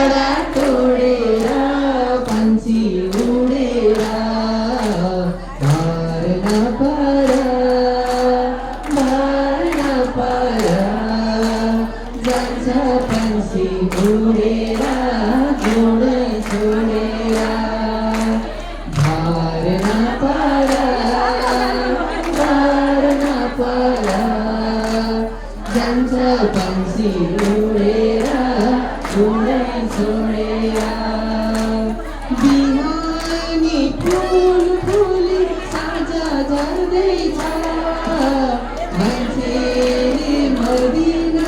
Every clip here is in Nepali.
झाडा तोडेर पंछी उडेर भार नपर जान्छ पंछी उडेर जोड छोडेर भार नपर जान्छ पंछी उडेर जोड छोडेर बिहानी फुल फुली साँझ झर्दैछ मान्छेले मर्दिन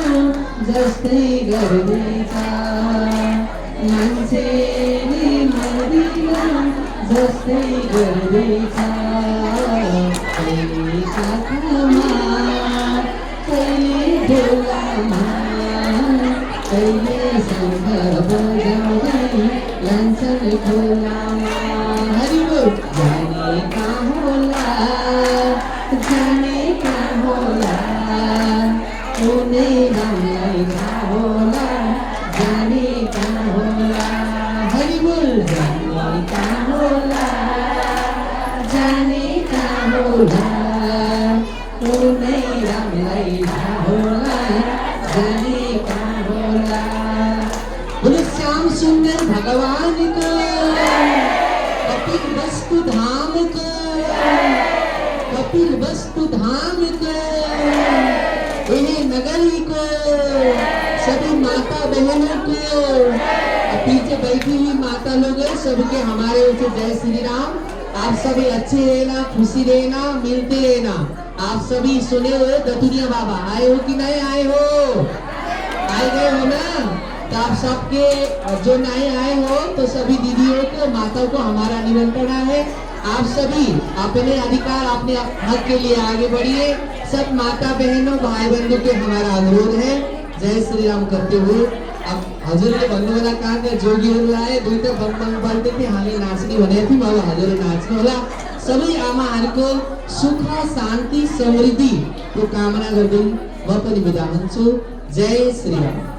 जस्तै गर्दैछ मान्छेले मर्दिन जस्तै गर्दैछ कहिले काखमा कहिले ढोलामा कहिले शङ्ख बजाउँदै लान्छन् खोलामा हरिबोल जाने कहाँ होला उनै रामलाई थाहा होला जाने कहाँ होला हरिबोल जाने कहाँ होला उनै रामलाई थाहा होला जाने कहाँ होला बोलो श्याम सुन्दर भगवानको कपिल वस्तु धामको कपिल वस्तु धामको यही नगरी को सभी माता बहनों को पीछे बैठी हुई माता लोग हैं सबके हमारे ओर से जय श्री राम। आप सभी अच्छे रहना, खुशी रहना, मिलते रहना। आप सभी सुने हुए दतुरिया बाबा आए हो कि नहीं आए हो? आए गए हो ना? तो आप सबके जो नहीं आए हो तो सभी दीदियों को माताओं को हमारा निमंत्रण है। आप सभी अपने अधिकार अपने हक के लिए आगे बढ़िए। सब माता बहनों भाई बंधु के हमारा अनुरोध है जय श्री राम करते हुए। अब हजुरले भन्नुभन्दा कहाँ जोगीहरू आए दुईटा बम बन्दै थिए हामी नाच्ने भनेको थियौँ अब हजुरले नाच्नु होला। सबै आमाहरूको सुख शान्ति समृद्धि को कामना गर्दै म पनि बिदा हुन्छु। जय श्री राम।